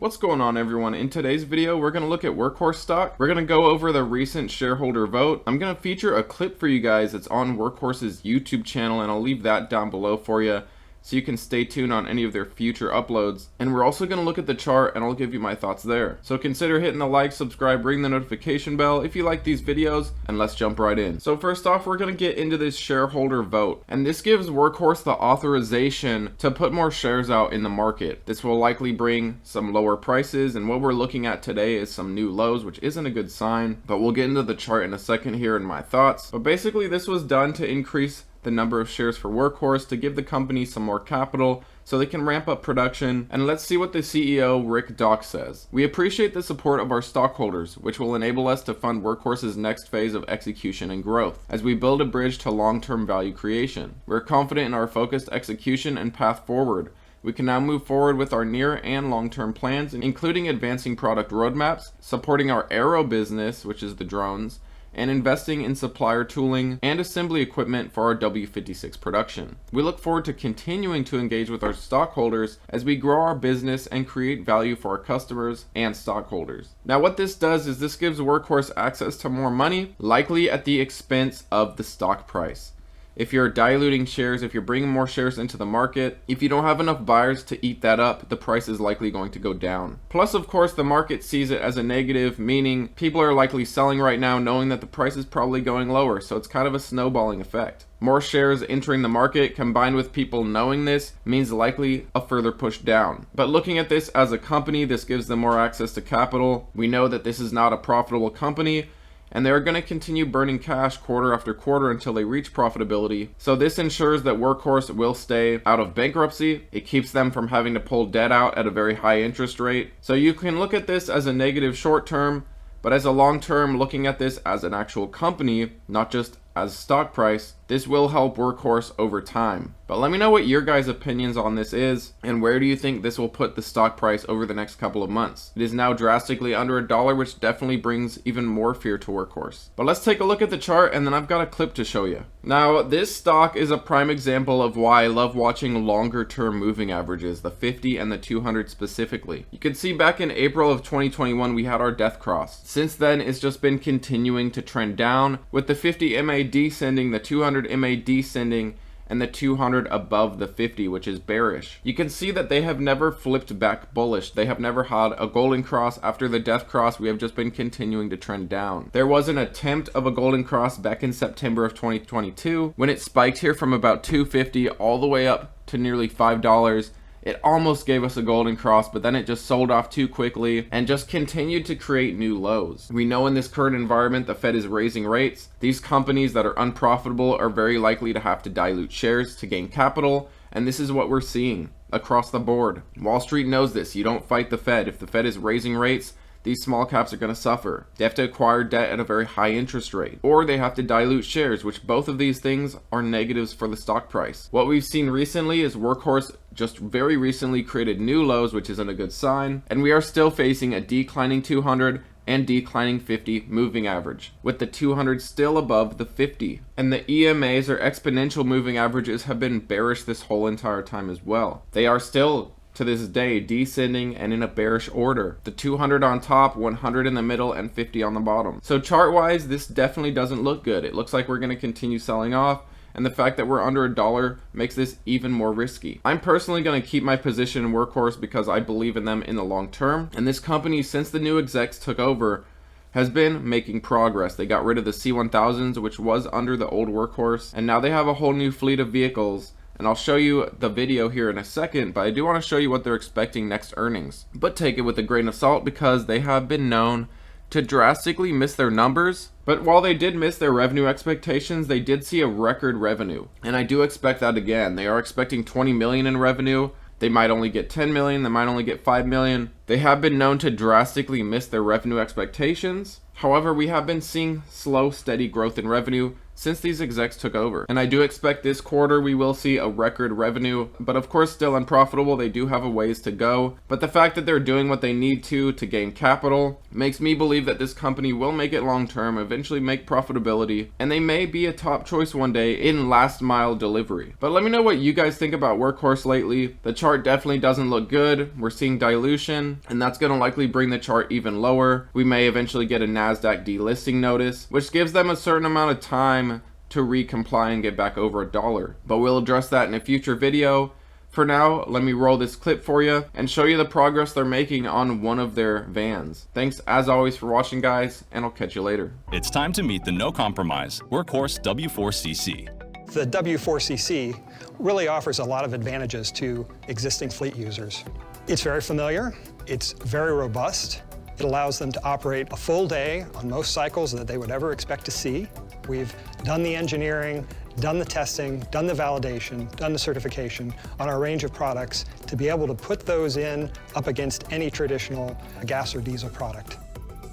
What's going on, everyone? In today's video, we're going to look at Workhorse stock. We're going to go over the recent shareholder vote. I'm going to feature a clip for you guys that's on Workhorse's YouTube channel, and I'll leave that down below for you so you can stay tuned on any of their future uploads. And we're also going to look at the chart, and I'll give you my thoughts there. So consider hitting the like, subscribe, ring the notification bell if you like these videos, and let's jump right in. So first off, we're going to get into this shareholder vote, and this gives Workhorse the authorization to put more shares out in the market. This will likely bring some lower prices, and what we're looking at today is some new lows, which isn't a good sign, but we'll get into the chart in a second here and my thoughts. But basically, this was done to increase the number of shares for Workhorse, to give the company some more capital so they can ramp up production. And let's see what the CEO Rick Dock says. We appreciate the support of our stockholders, which will enable us to fund Workhorse's next phase of execution and growth as we build a bridge to long-term value creation. We're confident in our focused execution and path forward. We can now move forward with our near and long-term plans, including advancing product roadmaps, supporting our aero business, which is the drones, and investing in supplier tooling and assembly equipment for our W4CC production. We look forward to continuing to engage with our stockholders as we grow our business and create value for our customers and stockholders. Now, what this does is this gives Workhorse access to more money, likely at the expense of the stock price. If you're diluting shares, if you're bringing more shares into the market, if you don't have enough buyers to eat that up, the price is likely going to go down. Plus, of course, the market sees it as a negative, meaning people are likely selling right now knowing that the price is probably going lower, so it's kind of a snowballing effect. More shares entering the market combined with people knowing this means likely a further push down. But looking at this as a company, this gives them more access to capital. We know that this is not a profitable company, and they're going to continue burning cash quarter after quarter until they reach profitability. So this ensures that Workhorse will stay out of bankruptcy. It keeps them from having to pull debt out at a very high interest rate. So you can look at this as a negative short term, but as a long term, looking at this as an actual company, not just as stock price, this will help Workhorse over time. But let me know what your guys' opinions on this is, and where do you think this will put the stock price over the next couple of months. It is now drastically under $1, which definitely brings even more fear to Workhorse. But let's take a look at the chart, and then I've got a clip to show you. Now, this stock is a prime example of why I love watching longer term moving averages, the 50 and the 200 specifically. You can see back in April of 2021, we had our death cross. Since then, it's just been continuing to trend down, with the 50 MA descending, the 200 MA descending, and the 200 above the 50, which is bearish. You can see that they have never flipped back bullish. They have never had a golden cross. After the death cross, we have just been continuing to trend down. There was an attempt of a golden cross back in September of 2022 when it spiked here from about $2.50 all the way up to nearly $5. It almost gave us a golden cross, but then it just sold off too quickly and just continued to create new lows. We know in this current environment, the Fed is raising rates. These companies that are unprofitable are very likely to have to dilute shares to gain capital, and this is what we're seeing across the board. Wall Street knows this. You don't fight the Fed. If the Fed is raising rates, these small caps are going to suffer. They have to acquire debt at a very high interest rate, or they have to dilute shares, which both of these things are negatives for the stock price. What we've seen recently is Workhorse just very recently created new lows, which isn't a good sign, and we are still facing a declining 200 and declining 50 moving average, with the 200 still above the 50. And the EMAs, or exponential moving averages, have been bearish this whole entire time as well. They are still to this day descending and in a bearish order. The 200 on top, 100 in the middle, and 50 on the bottom. So chart wise, this definitely doesn't look good. It looks like we're going to continue selling off, and the fact that we're under $1 makes this even more risky. I'm personally going to keep my position in Workhorse because I believe in them in the long term, and this company, since the new execs took over, has been making progress. They got rid of the C1000s, which was under the old Workhorse, and now they have a whole new fleet of vehicles. And I'll show you the video here in a second, but I do want to show you what they're expecting next earnings. But take it with a grain of salt because they have been known to drastically miss their numbers. But while they did miss their revenue expectations, they did see a record revenue. And I do expect that again. They are expecting 20 million in revenue. They might only get 10 million, they might only get 5 million. They have been known to drastically miss their revenue expectations. However, we have been seeing slow, steady growth in revenue since these execs took over. And I do expect this quarter we will see a record revenue, but of course still unprofitable. They do have a ways to go, but the fact that they're doing what they need to gain capital makes me believe that this company will make it long term, eventually make profitability, and they may be a top choice one day in last mile delivery. But let me know what you guys think about Workhorse lately. The chart definitely doesn't look good. We're seeing dilution, and that's going to likely bring the chart even lower. We may eventually get a NASDAQ delisting notice, which gives them a certain amount of time to recomply and get back over $1. But we'll address that in a future video. For now, let me roll this clip for you and show you the progress they're making on one of their vans. Thanks as always for watching, guys, and I'll catch you later. It's time to meet the no-compromise Workhorse W4CC. The W4CC really offers a lot of advantages to existing fleet users. It's very familiar, it's very robust, it allows them to operate a full day on most cycles that they would ever expect to see. We've done the engineering, done the testing, done the validation, done the certification on our range of products to be able to put those in up against any traditional gas or diesel product.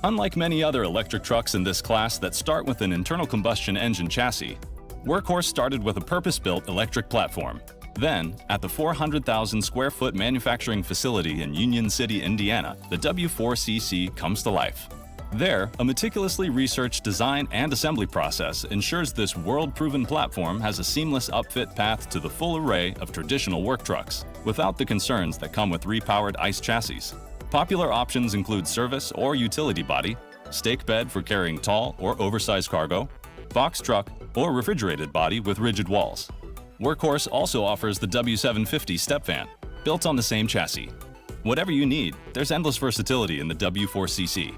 Unlike many other electric trucks in this class that start with an internal combustion engine chassis, Workhorse started with a purpose-built electric platform. Then, at the 400,000 square foot manufacturing facility in Union City, Indiana, the W4CC comes to life. There, a meticulously researched design and assembly process ensures this world-proven platform has a seamless upfit path to the full array of traditional work trucks, without the concerns that come with repowered ICE chassis. Popular options include service or utility body, stake bed for carrying tall or oversized cargo, box truck, or refrigerated body with rigid walls. Workhorse also offers the W750 step van, built on the same chassis. Whatever you need, there's endless versatility in the W4CC.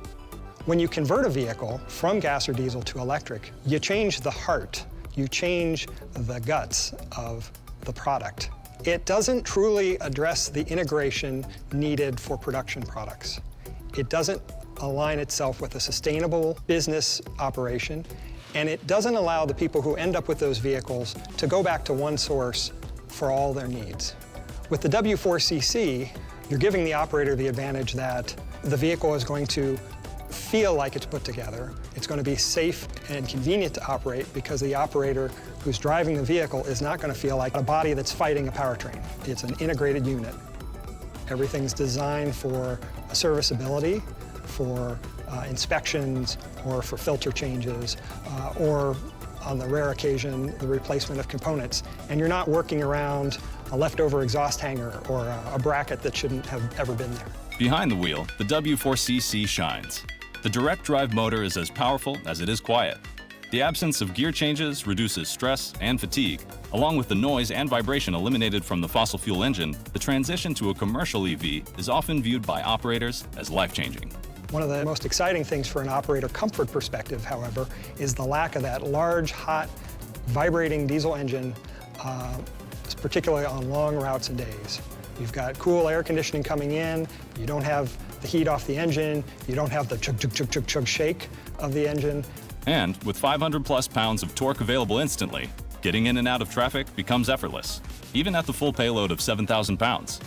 When you convert a vehicle from gas or diesel to electric, you change the heart, you change the guts of the product. It doesn't truly address the integration needed for production products. It doesn't align itself with a sustainable business operation, and it doesn't allow the people who end up with those vehicles to go back to one source for all their needs. With the W4CC, you're giving the operator the advantage that the vehicle is going to feel like it's put together. It's going to be safe and convenient to operate because the operator who's driving the vehicle is not going to feel like a body that's fighting a powertrain. It's an integrated unit. Everything's designed for serviceability, for inspections, or for filter changes, or on the rare occasion, the replacement of components. And you're not working around a leftover exhaust hanger or a bracket that shouldn't have ever been there. Behind the wheel, the W4CC shines. The direct drive motor is as powerful as it is quiet. The absence of gear changes reduces stress and fatigue. Along with the noise and vibration eliminated from the fossil fuel engine, the transition to a commercial EV is often viewed by operators as life-changing. One of the most exciting things for an operator comfort perspective, however, is the lack of that large, hot, vibrating diesel engine, particularly on long routes and days. You've got cool air conditioning coming in, you don't have the heat off the engine, you don't have the chug, chug, chug, chug, chug shake of the engine. And with 500 plus pounds of torque available instantly, getting in and out of traffic becomes effortless, even at the full payload of 7,000 pounds.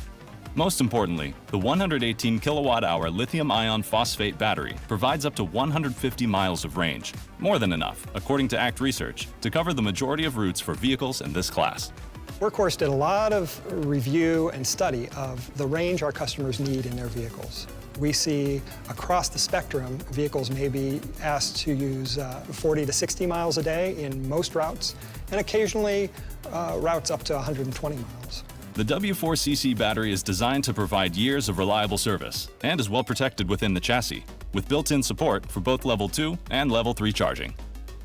Most importantly, the 118 kilowatt-hour lithium-ion phosphate battery provides up to 150 miles of range, more than enough, according to ACT Research, to cover the majority of routes for vehicles in this class. Workhorse did a lot of review and study of the range our customers need in their vehicles. We see across the spectrum, vehicles may be asked to use 40 to 60 miles a day in most routes, and occasionally routes up to 120 miles. The W4CC battery is designed to provide years of reliable service and is well protected within the chassis, with built-in support for both Level 2 and Level 3 charging.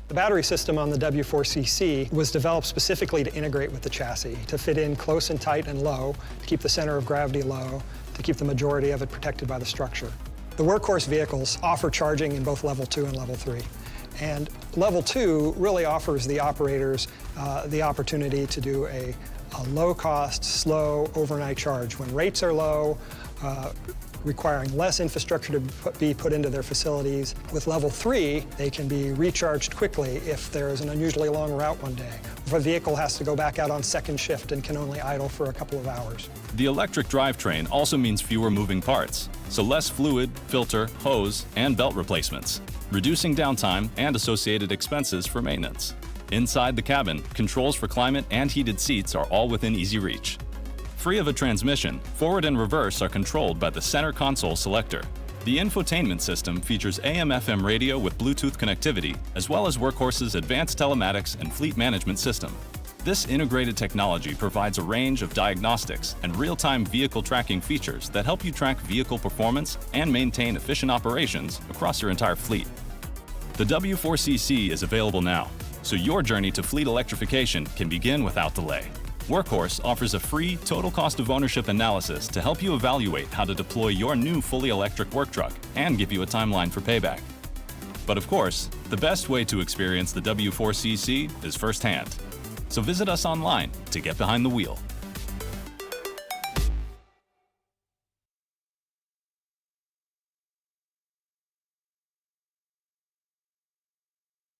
The battery system on the W4CC was developed specifically to integrate with the chassis, to fit in close and tight and low, to keep the center of gravity low, to keep the majority of it protected by the structure. The Workhorse vehicles offer charging in both Level 2 and Level 3. And Level 2 really offers the operators the opportunity to do a low-cost, slow overnight charge when rates are low, requiring less infrastructure to be put into their facilities. With Level 3, they can be recharged quickly if there is an unusually long route one day, if a vehicle has to go back out on second shift and can only idle for a couple of hours. The electric drivetrain also means fewer moving parts, so less fluid, filter, hose, and belt replacements, reducing downtime and associated expenses for maintenance. Inside the cabin, controls for climate and heated seats are all within easy reach. Free of a transmission, forward and reverse are controlled by the center console selector. The infotainment system features AM/FM radio with Bluetooth connectivity, as well as Workhorse's advanced telematics and fleet management system. This integrated technology provides a range of diagnostics and real-time vehicle tracking features that help you track vehicle performance and maintain efficient operations across your entire fleet. The W4CC is available now, so your journey to fleet electrification can begin without delay. Workhorse offers a free total cost of ownership analysis to help you evaluate how to deploy your new fully electric work truck and give you a timeline for payback. But of course, the best way to experience the W4CC is firsthand. So visit us online to get behind the wheel.